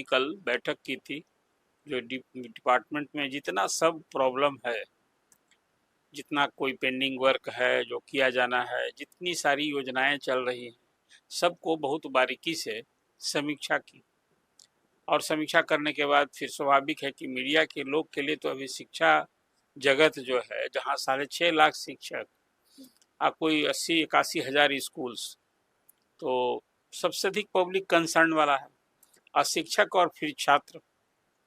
कल बैठक की थी। जो डिपार्टमेंट में जितना सब प्रॉब्लम है, जितना कोई पेंडिंग वर्क है जो किया जाना है, जितनी सारी योजनाएं चल रही हैं, सबको बहुत बारीकी से समीक्षा की। और समीक्षा करने के बाद फिर स्वाभाविक है कि मीडिया के लोग के लिए तो अभी शिक्षा जगत जो है, जहाँ 6.5 लाख शिक्षक और कोई 80-81 हज़ार स्कूल्स, तो सबसे अधिक पब्लिक कंसर्न वाला है। और शिक्षक और फिर छात्र,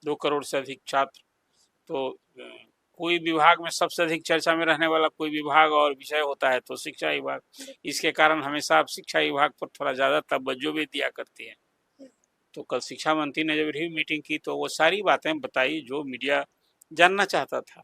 2 करोड़ से अधिक छात्र। तो कोई विभाग में सबसे अधिक चर्चा में रहने वाला कोई विभाग और विषय होता है तो शिक्षा विभाग। इसके कारण हमेशा आप शिक्षा विभाग पर थोड़ा ज़्यादा तवज्जो भी दिया करती है। तो कल शिक्षा मंत्री ने जब रिव्यू मीटिंग की तो वो सारी बातें बताई जो मीडिया जानना चाहता था।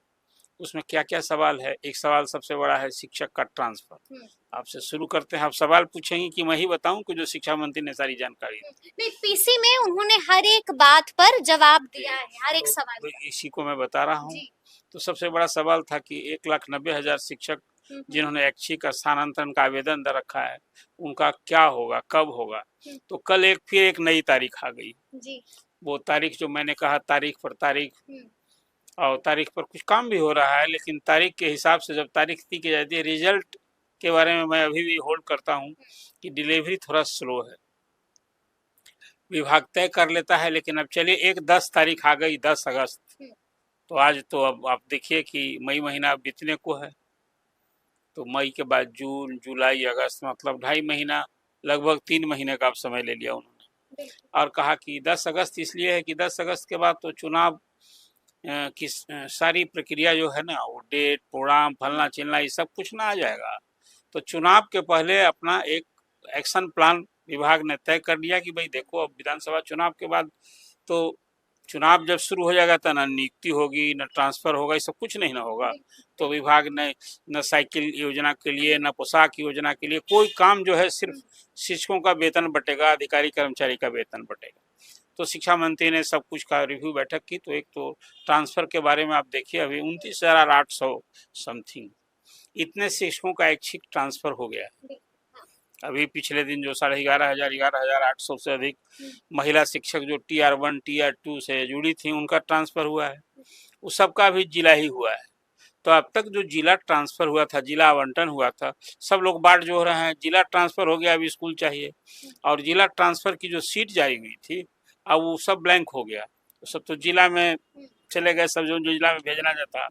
उसमें क्या क्या सवाल है। एक सवाल सबसे बड़ा है शिक्षक का ट्रांसफर। आपसे शुरू करते हैं। आप सवाल पूछेंगे कि मैं ही बताऊं कि जो शिक्षा मंत्री ने सारी जानकारी दी? नहीं, पीसी में उन्होंने हर एक बात पर जवाब दिया है, हर एक सवाल तो इसी को मैं बता रहा हूँ। तो सबसे बड़ा सवाल था कि 1,90,000 शिक्षक जिन्होंने ऐच्छिक स्थानांतरण का आवेदन दे रखा है, उनका क्या होगा, कब होगा। तो कल फिर एक नई तारीख आ गई जी। वो तारीख जो मैंने कहा, तारीख पर तारीख, और तारीख पर कुछ काम भी हो रहा है, लेकिन तारीख के हिसाब से जब तारीख तय की जाती है, रिजल्ट के बारे में मैं अभी भी होल्ड करता हूँ कि डिलीवरी थोड़ा स्लो है। विभाग तय कर लेता है, लेकिन अब चलिए 10 तारीख आ गई, 10 अगस्त। तो आज तो अब आप देखिए कि मई महीना बीतने को है। तो मई के बाद जून, जुलाई, अगस्त, मतलब 2.5 महीना, लगभग 3 महीने का आप समय ले लिया उन्होंने। और कहा कि 10 अगस्त इसलिए है कि 10 अगस्त के बाद तो चुनाव की सारी प्रक्रिया जो है ना, वो डेट, प्रोग्राम, फलना चिलना, ये सब कुछ ना आ जाएगा। तो चुनाव के पहले अपना एक एक्शन प्लान विभाग ने तय कर लिया कि भाई देखो, अब विधानसभा चुनाव के बाद तो चुनाव जब शुरू हो जाएगा तो ना नियुक्ति होगी, न ट्रांसफर होगा, ये सब कुछ नहीं ना होगा। तो विभाग ने न साइकिल योजना के लिए, न पोशाक योजना के लिए कोई काम जो है, सिर्फ शिक्षकों का वेतन बटेगा, अधिकारी कर्मचारी का वेतन बटेगा। तो शिक्षा मंत्री ने सब कुछ का रिव्यू बैठक की। तो एक तो ट्रांसफर के बारे में आप देखिए, अभी 29,800 समथिंग इतने शिक्षकों का ऐच्छिक ट्रांसफर हो गया है। अभी पिछले दिन जो 11,500 से अधिक महिला शिक्षक जो TR1 TR2 से जुड़ी थी, उनका ट्रांसफर हुआ है। उस सबका भी जिला ही हुआ है। तो अब तक जो जिला ट्रांसफर हुआ था, जिला आवंटन हुआ था, सब लोग बाट जोड़ रहे हैं, जिला ट्रांसफर हो गया, अभी स्कूल चाहिए। और जिला ट्रांसफर की जो सीट जारी हुई थी, अब वो सब ब्लैंक हो गया। तो सब तो जिला में चले गए, सब जो जिला में भेजना जाता।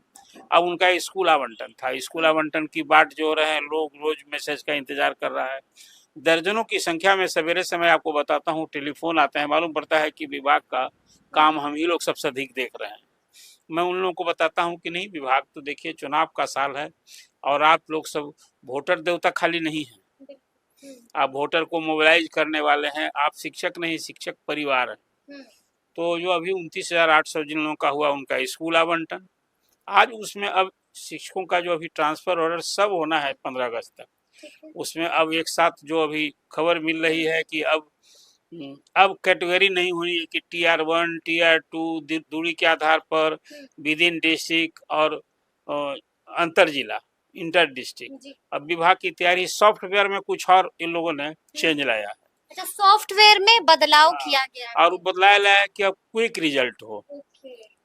अब उनका स्कूल आवंटन था, स्कूल आवंटन की बाट जो रहे हैं लोग, रोज मैसेज का इंतजार कर रहा है। दर्जनों की संख्या में सवेरे से मैं आपको बताता हूँ टेलीफोन आते हैं। मालूम पड़ता है कि विभाग का काम हम ही लोग सबसे अधिक देख रहे हैं। मैं उन लोगों को बताता हूँ कि नहीं, विभाग तो देखिए चुनाव का साल है और आप लोग सब वोटर देवता खाली नहीं है, आप वोटर को मोबिलाइज करने वाले हैं। आप शिक्षक नहीं, शिक्षक परिवार है। तो जो अभी 29,800 जिन लोगों का हुआ उनका स्कूल आवंटन, आज उसमें अब शिक्षकों का जो अभी ट्रांसफर ऑर्डर सब होना है 15 अगस्त तक। उसमें अब एक साथ जो अभी खबर मिल रही है कि अब कैटेगरी नहीं होनी है कि TR1 TR2 दूरी के आधार पर, विद इन डिस्ट्रिक्ट और अंतर जिला, इंटर डिस्ट्रिक्ट। अब विभाग की तैयारी, सॉफ्टवेयर में कुछ और इन लोगों ने चेंज लाया है। अच्छा, सॉफ्टवेयर में बदलाव किया गया है। और बदलाया है कि अब क्विक रिजल्ट हो।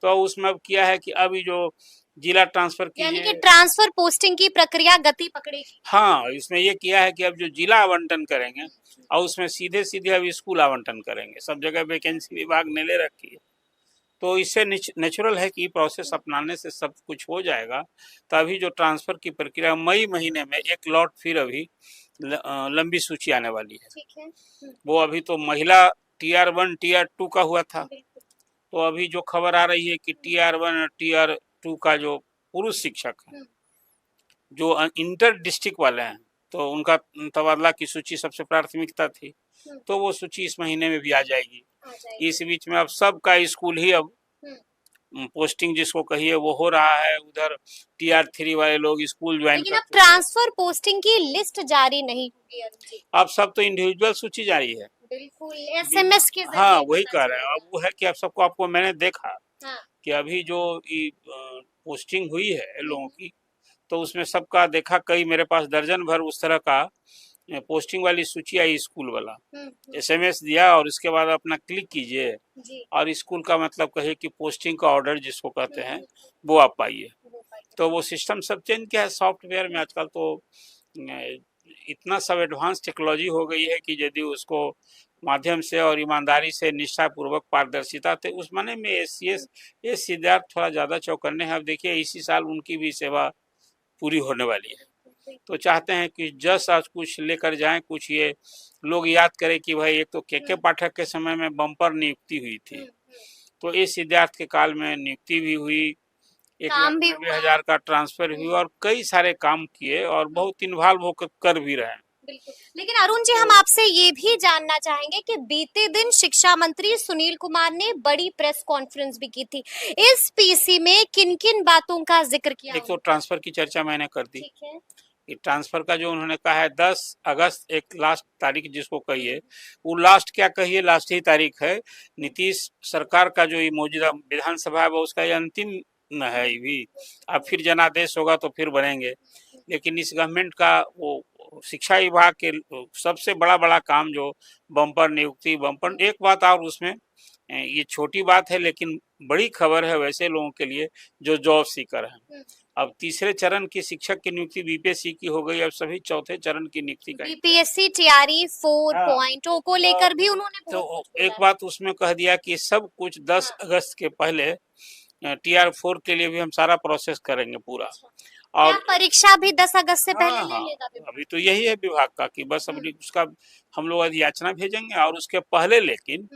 तो उसमें अब किया है कि अभी जो जिला ट्रांसफर की, यानी कि ट्रांसफर पोस्टिंग की प्रक्रिया गति पकड़ेगी। हाँ, इसमें ये किया है कि अब जो जिला आवंटन करेंगे और उसमें सीधे सीधे अब स्कूल आवंटन करेंगे। सब जगह वैकेंसी विभाग ने ले रखी है। तो इससे नेचुरल है कि प्रोसेस अपनाने से सब कुछ हो जाएगा। तो अभी जो ट्रांसफर की प्रक्रिया, मई महीने में एक लॉट फिर अभी लंबी सूची आने वाली है। ठीक है। वो अभी तो महिला TR1 TR2 का हुआ था। तो अभी जो खबर आ रही है कि TR1 और TR2 का जो पुरुष शिक्षक है, जो इंटर डिस्ट्रिक्ट वाले हैं, तो उनका तबादला की सूची सबसे प्राथमिकता थी। तो वो सूची इस महीने में भी आ जाएगी। इस बीच में अब सबका स्कूल ही अब पोस्टिंग जिसको कहिए वो हो रहा है। उधर TR3 वाले लोग स्कूल ज्वाइन, लेकिन अब ट्रांसफर पोस्टिंग की लिस्ट जारी नहीं होगी। अब सब तो इंडिविजुअल सूची जारी है। बिल्कुल, SMS के जरिए। हाँ, वही कह रहे हैं। अब वो है कि अब सबको, आपको मैंने देखा कि अभी जो पोस्टिंग हुई है लोगों की, तो उसमें सबका देखा, कई मेरे पास दर्जन भर उस तरह का पोस्टिंग वाली सूची आई स्कूल वाला, हम्म, एसएमएस दिया और उसके बाद अपना क्लिक कीजिए जी और स्कूल का मतलब कहिए कि पोस्टिंग का ऑर्डर जिसको कहते हैं वो आप पाइए। वो पाई। तो वो सिस्टम सब चेंज किया है सॉफ्टवेयर में आजकल। तो इतना सब एडवांस टेक्नोलॉजी हो गई है कि यदि उसको माध्यम से और ईमानदारी से निष्ठापूर्वक पारदर्शिता थे उस माने में ये सिद्धार्थ थोड़ा ज़्यादा चौकन्ने हैं। अब देखिए इसी साल उनकी भी सेवा पूरी होने वाली है, तो चाहते हैं कि जस आज कुछ लेकर जाएं, कुछ ये लोग याद करें कि भाई एक तो के पाठक के समय में बम्पर नियुक्ति हुई थी, तो इस सिद्धार्थ के काल में नियुक्ति भी हुई, 1,90,000 का ट्रांसफर हुई और कई सारे काम किए और बहुत इन्वॉल्व होकर कर भी रहे हैं। बिल्कुल। लेकिन अरुण जी, हम आपसे ये भी जानना चाहेंगे कि बीते दिन शिक्षा मंत्री सुनील कुमार ने बड़ी प्रेस कॉन्फ्रेंस भी की थी। इस पीसी में किन किन बातों का जिक्र किया? एक तो ट्रांसफर की चर्चा मैंने कर दी, ठीक है। कि ट्रांसफर का जो उन्होंने कहा है 10 अगस्त एक लास्ट तारीख जिसको कहिए, वो लास्ट क्या कहिए, लास्ट ही तारीख है। नीतीश सरकार का जो ये मौजूदा विधानसभा है वो उसका ये अंतिम न है ये भी, अब फिर जनादेश होगा तो फिर बनेंगे। लेकिन इस गवर्नमेंट का वो शिक्षा विभाग के सबसे बड़ा काम जो बम्पर नियुक्ति बम्पर, एक बात और उसमें ये छोटी बात है लेकिन बड़ी खबर है वैसे लोगों के लिए जो जॉब सीकर हैं। अब तीसरे चरण की शिक्षक की नियुक्ति बीपीएससी की हो गई, अब सभी चौथे चरण की नियुक्ति का बीपीएससी टीआरई 4.0 को लेकर भी उन्होंने तो एक बात उसमें कह दिया कि सब कुछ 10 अगस्त के पहले TR4 के लिए भी हम सारा प्रोसेस करेंगे पूरा। और परीक्षा भी 10 अगस्त से पहले ले लेगा अभी तो यही है विभाग का कि बस अभी उसका हम लोग अधियाचना भेजेंगे और उसके पहले लेकिन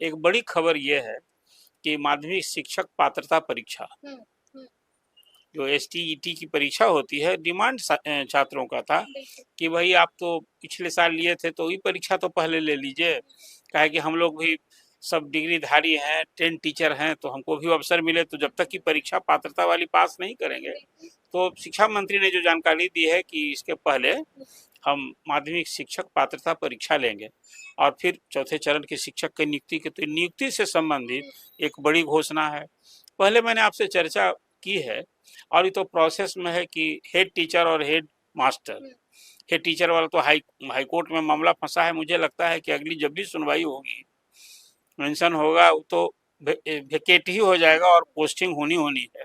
एक बड़ी खबर ये है कि माध्यमिक शिक्षक पात्रता परीक्षा जो STET की परीक्षा होती है, डिमांड छात्रों का था कि भाई आप तो पिछले साल लिए थे तो ये परीक्षा तो पहले ले लीजिए, कहे कि हम लोग भी सब डिग्रीधारी हैं, 10 टीचर हैं, तो हमको भी अवसर मिले, तो जब तक की परीक्षा पात्रता वाली पास नहीं करेंगे। तो शिक्षा मंत्री ने जो जानकारी दी है कि इसके पहले हम माध्यमिक शिक्षक पात्रता परीक्षा लेंगे और फिर चौथे चरण के शिक्षक की नियुक्ति के, तो नियुक्ति से संबंधित एक बड़ी घोषणा है। पहले मैंने आपसे चर्चा की है और ये तो प्रोसेस में है कि हेड टीचर और हेड मास्टर, हेड टीचर वाला तो हाई कोर्ट में मामला फंसा है। मुझे लगता है कि अगली जब भी सुनवाई होगी, मेंशन होगा, तो वेकेट ही हो जाएगा और पोस्टिंग होनी है।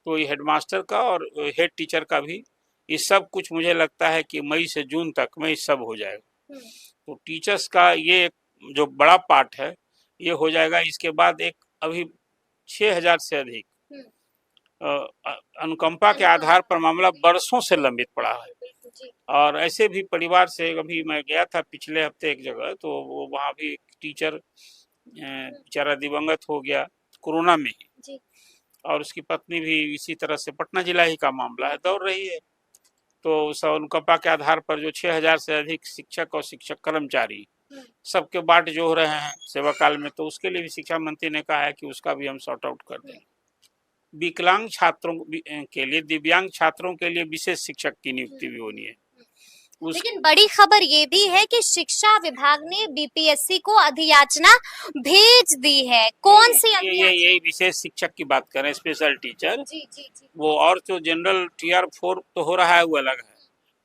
तो ये हेडमास्टर का और हेड टीचर का भी ये सब कुछ मुझे लगता है कि मई से जून तक में ये सब हो जाएगा। तो टीचर्स का ये जो बड़ा पार्ट है ये हो जाएगा। इसके बाद एक अभी 6,000 से अधिक अनुकंपा के आधार पर मामला बरसों से लंबित पड़ा है। और ऐसे भी परिवार से अभी मैं गया था पिछले हफ्ते एक जगह, तो वो वहाँ भी टीचर बेचारा दिवंगत हो गया कोरोना में ही, और उसकी पत्नी भी इसी तरह से, पटना जिला ही का मामला है, दौड़ रही है। तो उस अनुकंपा के आधार पर जो 6,000 से अधिक शिक्षक और शिक्षक कर्मचारी सबके बाट जो रहे हैं सेवा काल में, तो उसके लिए भी शिक्षा मंत्री ने कहा है कि उसका भी हम सॉर्ट आउट कर देंगे। विकलांग छात्रों के लिए, दिव्यांग छात्रों के लिए विशेष शिक्षक की नियुक्ति भी होनी है। लेकिन बड़ी खबर ये भी है कि शिक्षा विभाग ने बीपीएससी को अधियाचना भेज दी है। कौन सी ये विशेष शिक्षक की बात करें, स्पेशल टीचर, जी। वो और जो जनरल TR4 तो हो रहा है वो अलग है,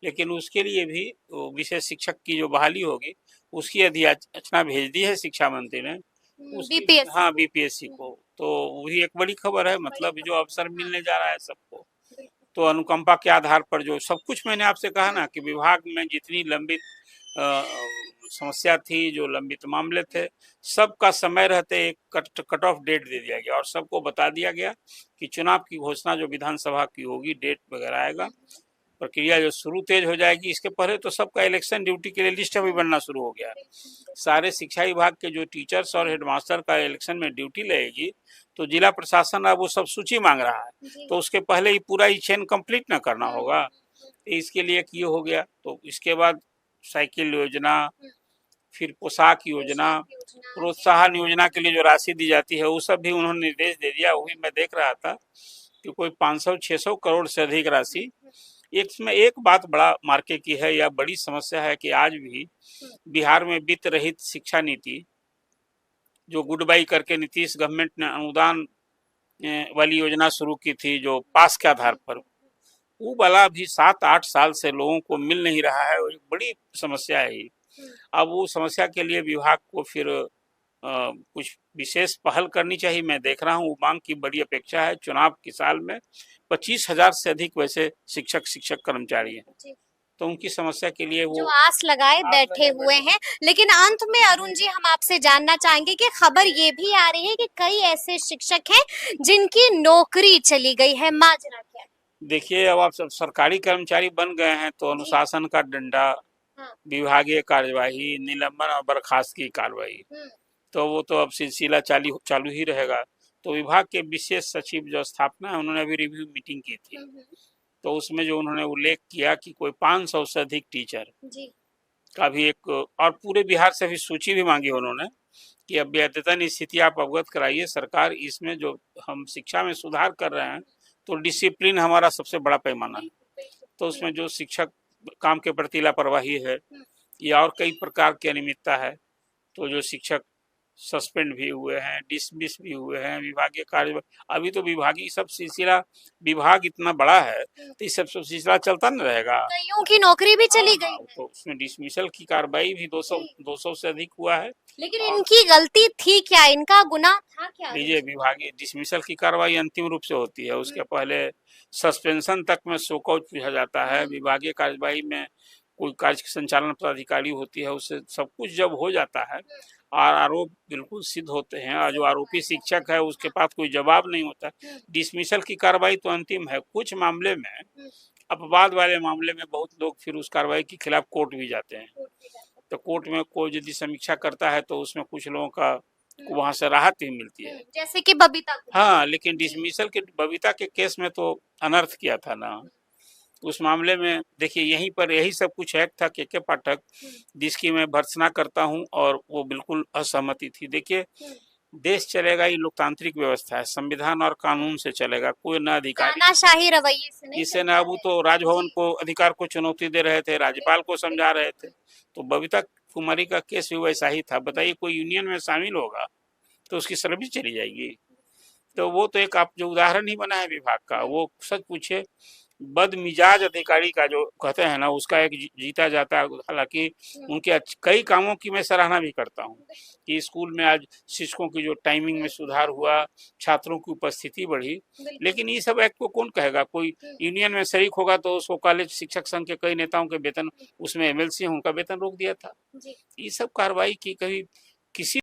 लेकिन उसके लिए भी विशेष शिक्षक की जो बहाली होगी उसकी अधियाचना भेज दी है शिक्षा मंत्री ने बीपीएससी। हाँ, बीपीएससी को। तो वही एक बड़ी खबर है, मतलब जो अवसर मिलने जा रहा है सबको। तो अनुकंपा के आधार पर जो सब कुछ मैंने आपसे कहा ना कि विभाग में जितनी लंबित समस्या थी, जो लंबित मामले थे, सबका समय रहते एक कट ऑफ डेट दे दिया गया और सबको बता दिया गया कि चुनाव की घोषणा जो विधानसभा की होगी, डेट वगैरह आएगा, प्रक्रिया जो शुरू तेज हो जाएगी। इसके पहले तो सबका इलेक्शन ड्यूटी के लिए लिस्ट अभी बनना शुरू हो गया। सारे शिक्षा विभाग के जो टीचर्स और हेडमास्टर का इलेक्शन में ड्यूटी लगेगी, तो जिला प्रशासन अब वो सब सूची मांग रहा है, तो उसके पहले ही पूरा ही चेन कंप्लीट ना करना होगा। इसके लिए ये हो गया। तो इसके बाद साइकिल योजना, फिर पोशाक योजना, प्रोत्साहन योजना के लिए जो राशि दी जाती है वो सब भी उन्होंने निर्देश दे दिया। वही मैं देख रहा था कि कोई 500-600 करोड़ से अधिक राशि। इसमें एक बात बड़ा मार्के की है या बड़ी समस्या है कि आज भी बिहार में वित्त रहित शिक्षा नीति जो गुड बाई करके नीतीश गवर्नमेंट ने अनुदान वाली योजना शुरू की थी, जो पास के आधार पर वो वाला भी 7-8 साल से लोगों को मिल नहीं रहा है, और एक बड़ी समस्या है ये। अब वो समस्या के लिए विभाग को फिर कुछ विशेष पहल करनी चाहिए। मैं देख रहा हूँ उमंग की बड़ी अपेक्षा है। चुनाव की साल में 25,000 से अधिक वैसे शिक्षक कर्मचारी हैं, तो उनकी समस्या के लिए वो जो आस लगाए बैठे हुए हैं। लेकिन अंत में अरुण जी हम आपसे जानना चाहेंगे कि खबर ये भी आ रही है कि कई ऐसे शिक्षक हैं जिनकी नौकरी चली गई है, माजरा क्या है? देखिए, अब आप सब सरकारी कर्मचारी बन गए हैं तो अनुशासन का डंडा, हाँ। विभागीय कार्यवाही, निलंबन और बर्खास्तगी की कार्रवाई, तो वो तो अब सिलसिला चालू ही रहेगा। तो विभाग के विशेष सचिव जो स्थापना है, उन्होंने अभी रिव्यू मीटिंग की थी, तो उसमें जो उन्होंने उल्लेख किया कि कोई 500 से अधिक टीचर का भी एक, और पूरे बिहार से भी सूची भी मांगी उन्होंने कि अब अद्यतन स्थिति आप अवगत कराइए। सरकार इसमें जो हम शिक्षा में सुधार कर रहे हैं, तो डिसिप्लिन हमारा सबसे बड़ा पैमाना है, तो उसमें जो शिक्षक काम के प्रति लापरवाही है या और कई प्रकार की अनियमितता है, तो जो शिक्षक सस्पेंड भी हुए हैं, डिसमिस भी हुए हैं, विभागीय कार्य, अभी तो विभागीय सब सिलसिला, विभाग इतना बड़ा है तो इस सब सिलसिला चलता न रहेगा। कईयों की नौकरी भी चली गई है। तो उसमें डिसमिसल की कार्रवाई भी 200 से अधिक हुआ है। लेकिन इनकी गलती थी क्या, इनका गुनाह था क्या? लीजिए, विभागीय डिसमिसल की कार्रवाई अंतिम रूप से होती है, उसके पहले सस्पेंशन तक में शोकॉज पूछा जाता है। विभागीय कार्यवाही में कोई कार्य संचालन पदाधिकारी होती है, उससे सब कुछ जब हो जाता है और आरोप बिल्कुल सिद्ध होते हैं और जो आरोपी शिक्षक है उसके पास कोई जवाब नहीं होता, डिसमिसल की कार्रवाई तो अंतिम है। कुछ मामले में, अपवाद वाले मामले में, बहुत लोग फिर उस कार्रवाई के खिलाफ कोर्ट भी जाते हैं, तो कोर्ट में कोई यदि समीक्षा करता है तो उसमें कुछ लोगों का वहां से राहत भी मिलती है, जैसे कि बबीता। हाँ, लेकिन डिसमिसल के बबीता के केस में तो अनर्थ किया था ना। उस मामले में देखिए, यहीं पर यही सब कुछ है था के पाठक, जिसकी मैं भर्त्सना करता हूं, और वो बिल्कुल असहमति थी। देखिए, देश चलेगा, ये लोकतांत्रिक व्यवस्था है, संविधान और कानून से चलेगा, कोई न अधिकारी तानाशाही रवैये से नहीं। इससे न, वो तो राजभवन को अधिकार को चुनौती दे रहे थे, राज्यपाल को समझा रहे थे, तो बबीता कुमारी का केस भी वैसा ही था। बताइए, कोई यूनियन में शामिल होगा तो उसकी सर्विस चली जाएगी। तो वो तो एक आप जो उदाहरण ही बना है विभाग का, वो सच पूछे बदमिजाज अधिकारी का जो कहते हैं ना, उसका एक जीता जाता है। हालांकि उनके कई कामों की मैं सराहना भी करता हूँ कि स्कूल में आज शिक्षकों की जो टाइमिंग में सुधार हुआ, छात्रों की उपस्थिति बढ़ी, लेकिन ये सब एक्ट को कौन कहेगा? कोई यूनियन में शरीक होगा तो उसको कॉलेज शिक्षक संघ के कई नेताओं के वेतन, उसमें MLC उनका वेतन रोक दिया था। ये सब कार्रवाई की कभी किसी